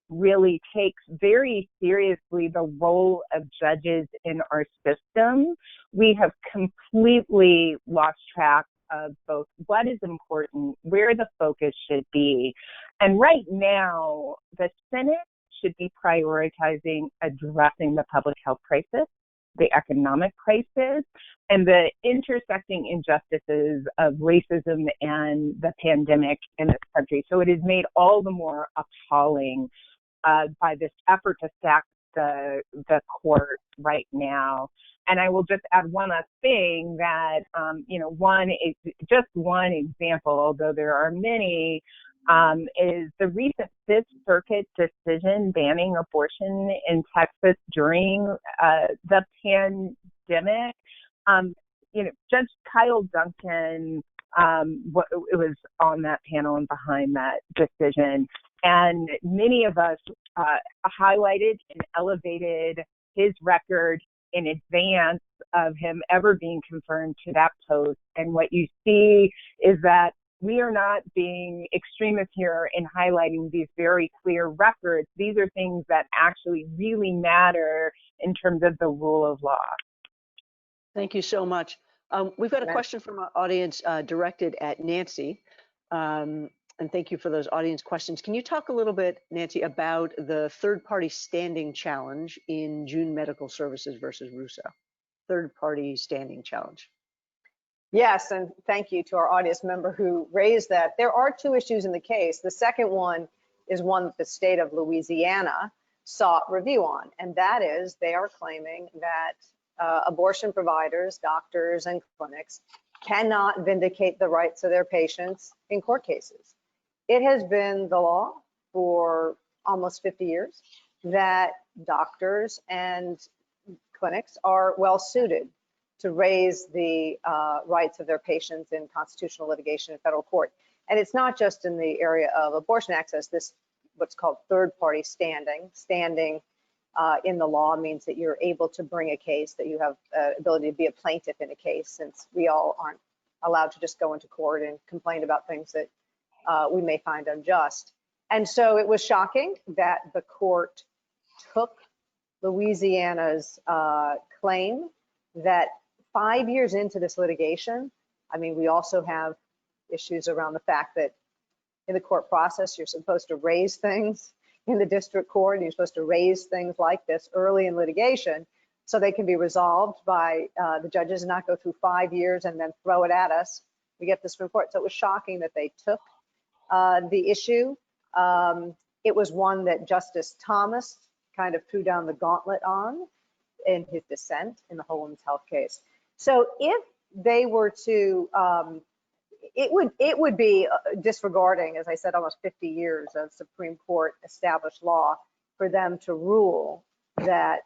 really takes very seriously the role of judges in our system, we have completely lost track of both what is important, where the focus should be. And right now, the Senate should be prioritizing addressing the public health crisis, the economic crisis, and the intersecting injustices of racism and the pandemic in this country. So it is made all the more appalling by this effort to stack the court right now. And I will just add one last thing that, just one example, although there are many, is the recent Fifth Circuit decision banning abortion in Texas during the pandemic. Judge Kyle Duncan was on that panel and behind that decision. And many of us highlighted and elevated his record in advance of him ever being confirmed to that post. And what you see is that we are not being extremists here in highlighting these very clear records. These are things that actually really matter in terms of the rule of law.
Thank you so much. We've got a question from our audience directed at Nancy. And thank you for those audience questions. Can you talk a little bit, Nancy, about the third-party standing challenge in June Medical Services versus Russo? Third-party standing challenge.
Yes, and thank you to our audience member who raised that. There are two issues in the case. The second one is one that the state of Louisiana sought review on, and that is they are claiming that abortion providers, doctors, and clinics cannot vindicate the rights of their patients in court cases. It has been the law for almost 50 years that doctors and clinics are well suited to raise the rights of their patients in constitutional litigation in federal court. And it's not just in the area of abortion access. This, what's called third-party standing. Standing in the law means that you're able to bring a case, that you have ability to be a plaintiff in a case, since we all aren't allowed to just go into court and complain about things that we may find unjust. And so it was shocking that the court took Louisiana's claim that 5 years into this litigation, I mean, we also have issues around the fact that in the court process, you're supposed to raise things in the district court, and you're supposed to raise things like this early in litigation so they can be resolved by the judges and not go through 5 years and then throw it at us. We get this report. So it was shocking that they took the issue. It was one that Justice Thomas kind of threw down the gauntlet on in his dissent in the whole women's health case. So if they were to, it would be disregarding, as I said, almost 50 years of Supreme Court established law for them to rule that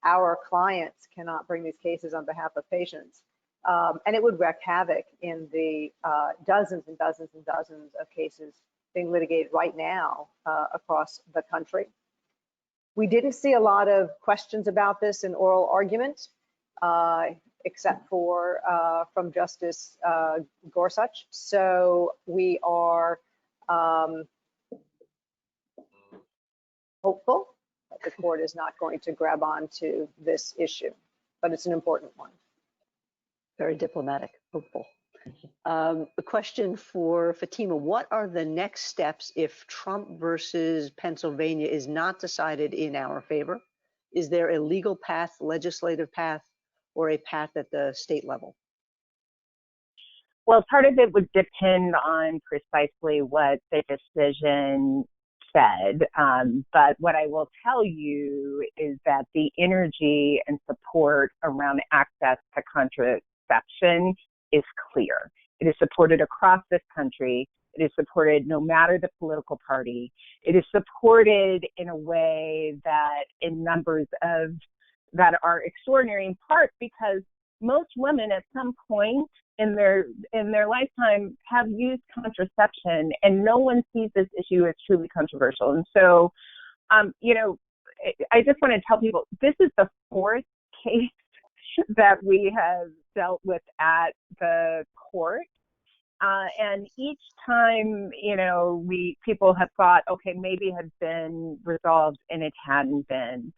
our clients cannot bring these cases on behalf of patients. And it would wreak havoc in the dozens and dozens and dozens of cases being litigated right now across the country. We didn't see a lot of questions about this in oral argument, except for from Justice Gorsuch. So we are hopeful that the court is not going to grab on to this issue, but it's an important one.
Very diplomatic, hopeful. A question for Fatima. What are the next steps if Trump versus Pennsylvania is not decided in our favor? Is there a legal path, legislative path, or a path at the state level?
Well, part of it would depend on precisely what the decision said. But what I will tell you is that the energy and support around access to contraception is clear. It is supported across this country. It is supported no matter the political party. It is supported in a way that in numbers of that are extraordinary, in part because most women at some point in their lifetime have used contraception, and no one sees this issue as truly controversial. And so, I just want to tell people this is the fourth case that we have dealt with at the court. And each time, people have thought, okay, maybe it had been resolved, and it hadn't been.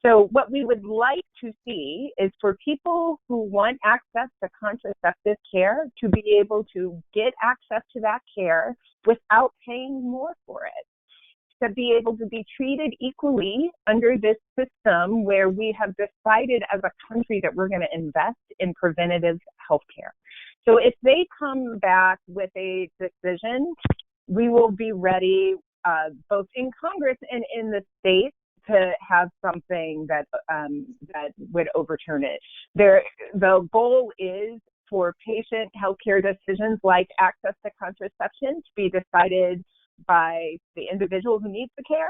So what we would like to see is for people who want access to contraceptive care to be able to get access to that care without paying more for it, to be able to be treated equally under this system where we have decided as a country that we're going to invest in preventative health care. So if they come back with a decision, we will be ready, both in Congress and in the states, to have something that would overturn it. The goal is for patient healthcare decisions like access to contraception to be decided by the individual who needs the care,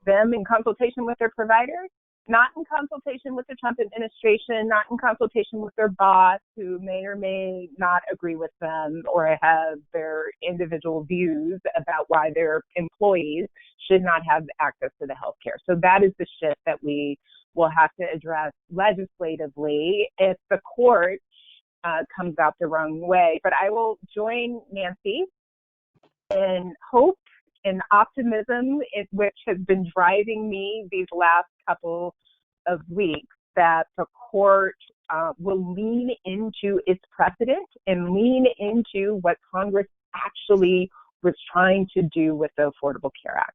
them in consultation with their providers, not in consultation with the Trump administration, not in consultation with their boss who may or may not agree with them or have their individual views about why their employees should not have access to the health care. So that is the shift that we will have to address legislatively if the court comes out the wrong way. But I will join Nancy in hope and optimism, which has been driving me these last couple of weeks, that the court will lean into its precedent and lean into what Congress actually was trying to do with the Affordable Care Act.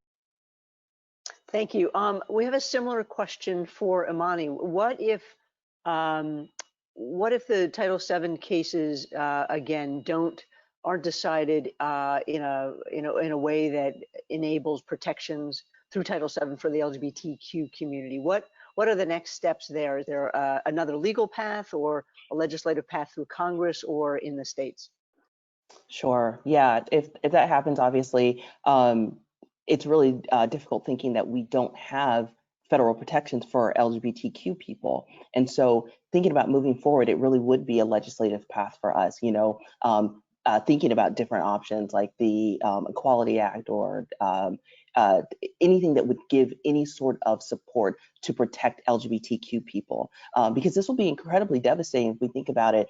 Thank you. We have a similar question for Imani. What if the Title VII cases again aren't decided in a way that enables protections through Title VII for the LGBTQ community? What are the next steps there? Is there another legal path or a legislative path through Congress or in the states?
Sure. Yeah. If that happens, obviously, it's really difficult thinking that we don't have federal protections for LGBTQ people. And so thinking about moving forward, it really would be a legislative path for us, thinking about different options like the Equality Act or anything that would give any sort of support to protect LGBTQ people, because this will be incredibly devastating if we think about it.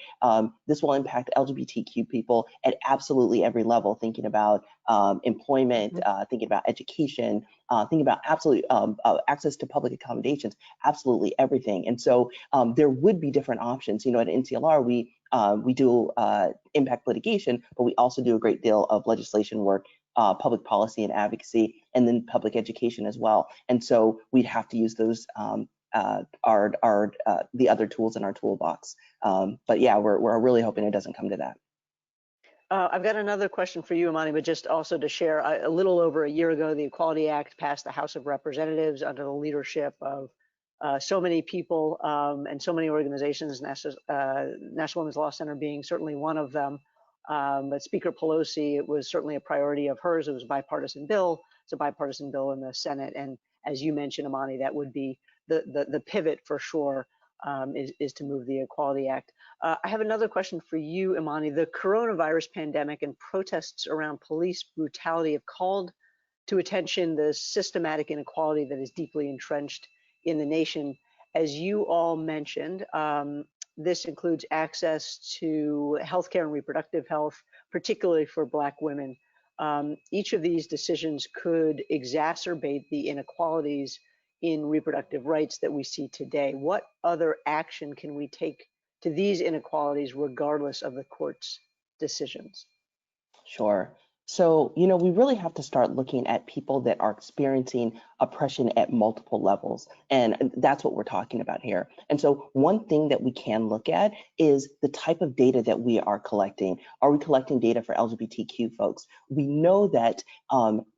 This will impact LGBTQ people at absolutely every level, thinking about employment, thinking about education, thinking about absolutely access to public accommodations, absolutely everything. And so there would be different options. You know, at NCLR, we do impact litigation, but we also do a great deal of legislation work, public policy and advocacy, and then public education as well. And so we'd have to use those the other tools in our toolbox. But yeah, we're really hoping it doesn't come to that.
I've got another question for you, Imani, but just also to share, a little over a year ago, the Equality Act passed the House of Representatives under the leadership of so many people and so many organizations, National Women's Law Center being certainly one of them. But Speaker Pelosi, it was certainly a priority of hers. It was a bipartisan bill. It's a bipartisan bill in the Senate. And as you mentioned, Imani, that would be the pivot for sure, is to move the Equality Act. I have another question for you, Imani. The coronavirus pandemic and protests around police brutality have called to attention the systematic inequality that is deeply entrenched in the nation. As you all mentioned, this includes access to healthcare and reproductive health, particularly for Black women. Each of these decisions could exacerbate the inequalities in reproductive rights that we see today. What other action can we take to these inequalities regardless of the court's decisions?
Sure. So, you know, we really have to start looking at people that are experiencing oppression at multiple levels. And that's what we're talking about here. And so one thing that we can look at is the type of data that we are collecting. Are we collecting data for LGBTQ folks? We know that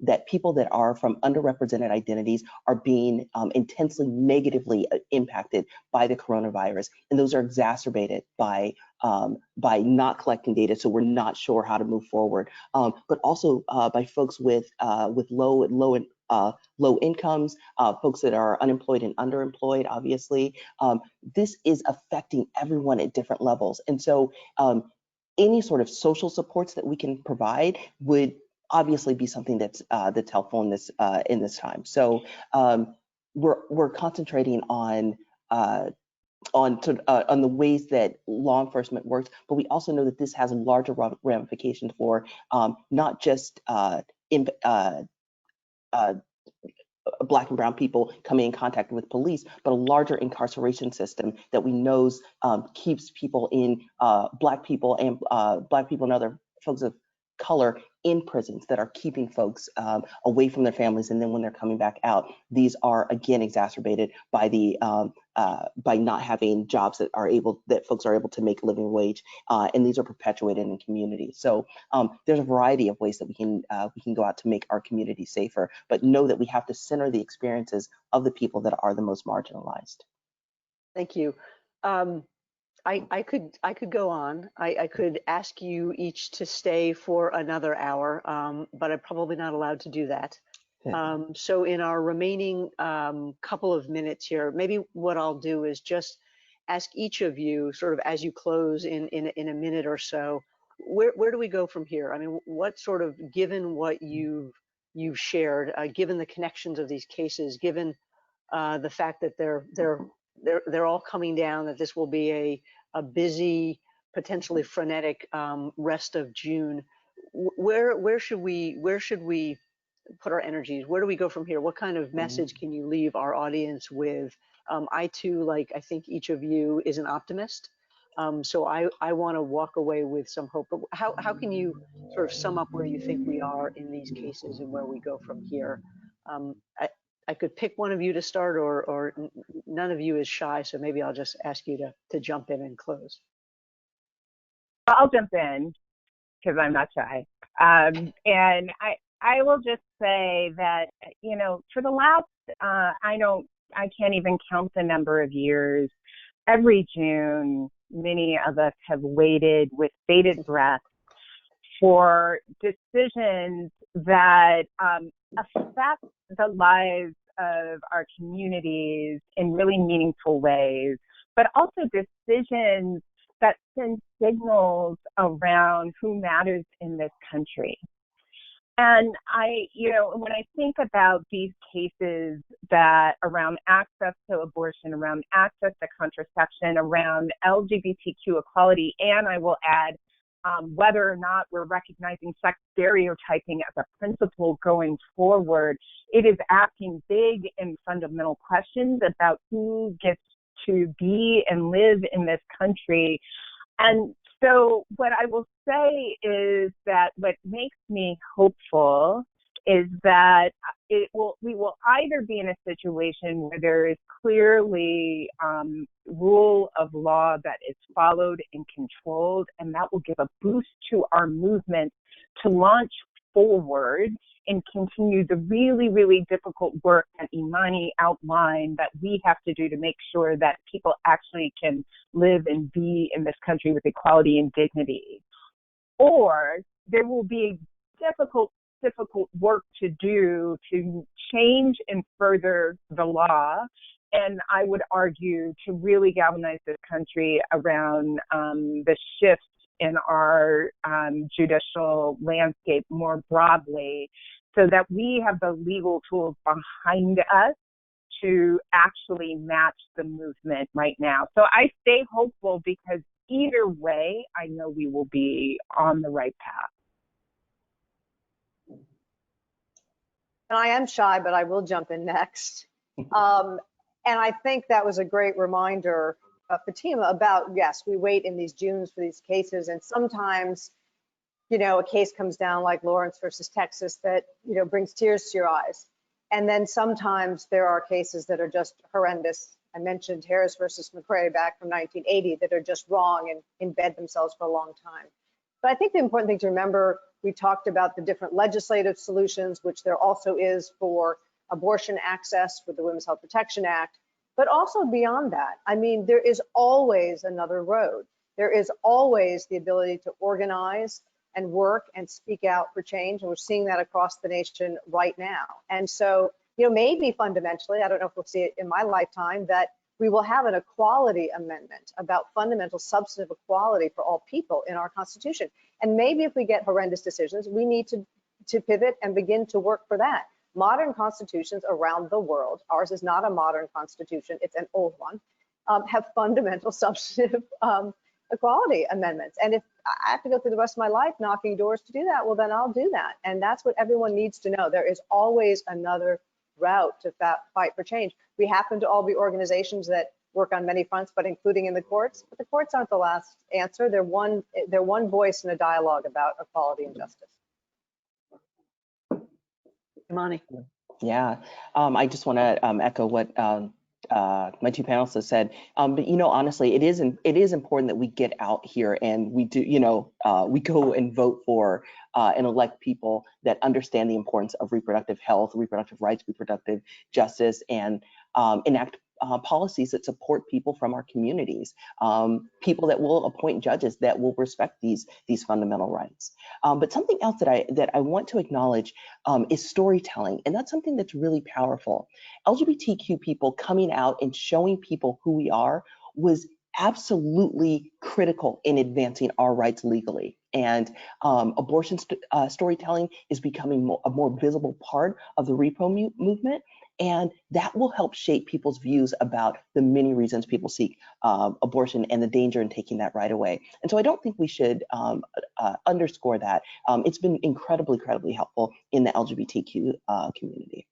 that people that are from underrepresented identities are being intensely negatively impacted by the coronavirus. And those are exacerbated by not collecting data, so we're not sure how to move forward. But also by folks with low incomes, folks that are unemployed and underemployed, obviously. This is affecting everyone at different levels. And so any sort of social supports that we can provide would obviously be something that's helpful in this time. So we're concentrating on the ways that law enforcement works, but we also know that this has larger ramifications for not just Black and brown people coming in contact with police, but a larger incarceration system that we know keeps people in Black people and other folks of color in prisons, that are keeping folks away from their families, and then when they're coming back out, these are again exacerbated by the by not having jobs that folks are able to make a living wage, and these are perpetuated in communities. So there's a variety of ways that we can go out to make our community safer, but know that we have to center the experiences of the people that are the most marginalized.
Thank you. I could go on. I could ask you each to stay for another hour, but I'm probably not allowed to do that. So in our remaining couple of minutes here, maybe what I'll do is just ask each of you, sort of as you close in a minute or so, where do we go from here? I mean, what sort of, given what you've shared, given the connections of these cases, given the fact that they're all coming down, that this will be a busy, potentially frenetic rest of June. Where should we put our energies? Where do we go from here? What kind of message can you leave our audience with? I too, like I think each of you, is an optimist. So I want to walk away with some hope. But how can you sort of sum up where you think we are in these cases and where we go from here? I could pick one of you to start, or none of you is shy, so maybe I'll just ask you to jump in and close.
I'll jump in because I'm not shy. And I will just say that, you know, for the last, I can't even count the number of years, every June, many of us have waited with bated breath for decisions that affect the lives of our communities in really meaningful ways, but also decisions that send signals around who matters in this country. And when I think about these cases that around access to abortion, around access to contraception, around LGBTQ equality, and I will add whether or not we're recognizing sex stereotyping as a principle going forward, it is asking big and fundamental questions about who gets to be and live in this country. And so what I will say is that what makes me hopeful is that we will either be in a situation where there is clearly rule of law that is followed and controlled, and that will give a boost to our movement to launch forward and continue the really, really difficult work that Imani outlined that we have to do to make sure that people actually can live and be in this country with equality and dignity. Or there will be difficult work to do to change and further the law, and I would argue to really galvanize this country around the shift in our judicial landscape more broadly, so that we have the legal tools behind us to actually match the movement right now. So I stay hopeful because either way, I know we will be on the right path.
And I am shy, but I will jump in next. And I think that was a great reminder, Fatima, about, yes, we wait in these Junes for these cases, and sometimes, a case comes down like Lawrence versus Texas that, brings tears to your eyes. And then sometimes there are cases that are just horrendous. I mentioned Harris versus McRae back from 1980 that are just wrong and embed themselves for a long time. But I think the important thing to remember, we talked about the different legislative solutions, which there also is for abortion access with the Women's Health Protection Act, but also beyond that. I mean, there is always another road. There is always the ability to organize and work and speak out for change. And we're seeing that across the nation right now. And so, maybe fundamentally, I don't know if we'll see it in my lifetime, that we will have an equality amendment about fundamental substantive equality for all people in our Constitution. And maybe if we get horrendous decisions, we need to pivot and begin to work for that. Modern constitutions around the world, ours is not a modern constitution, it's an old one, have fundamental substantive equality amendments. And if I have to go through the rest of my life knocking doors to do that, well, then I'll do that. And that's what everyone needs to know. There is always another route to fight for change. We happen to all be organizations that work on many fronts, but including in the courts. But the courts aren't the last answer. They're one voice in a dialogue about equality and justice.
Imani.
Yeah, I just want to echo what my two panelists have said. But honestly, it is important that we get out here and we do, we go and vote for and elect people that understand the importance of reproductive health, reproductive rights, reproductive justice, and enact policies that support people from our communities, people that will appoint judges that will respect these fundamental rights. But something else that I want to acknowledge is storytelling, and that's something that's really powerful. LGBTQ people coming out and showing people who we are was absolutely critical in advancing our rights legally. And abortion storytelling is becoming a more visible part of the Repro movement. And that will help shape people's views about the many reasons people seek abortion and the danger in taking that right away. And so I don't think we should underscore that. It's been incredibly helpful in the LGBTQ community.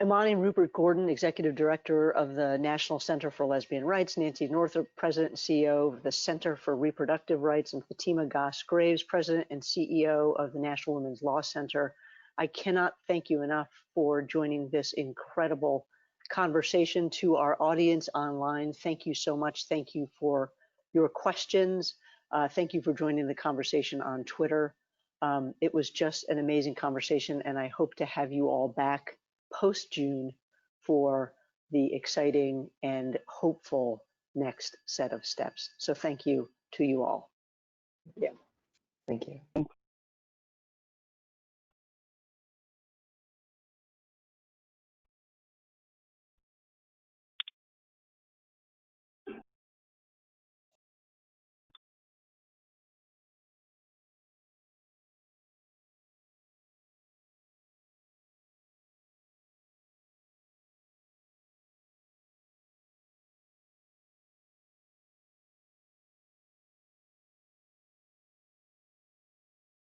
Imani Rupert Gordon, Executive Director of the National Center for Lesbian Rights, Nancy Northrop, President and CEO of the Center for Reproductive Rights, and Fatima Goss-Graves, President and CEO of the National Women's Law Center. I cannot thank you enough for joining this incredible conversation. To our audience online, thank you so much. Thank you for your questions. Thank you for joining the conversation on Twitter. It was just an amazing conversation, and I hope to have you all back post-June for the exciting and hopeful next set of steps. So thank you to you all.
Yeah.
Thank you.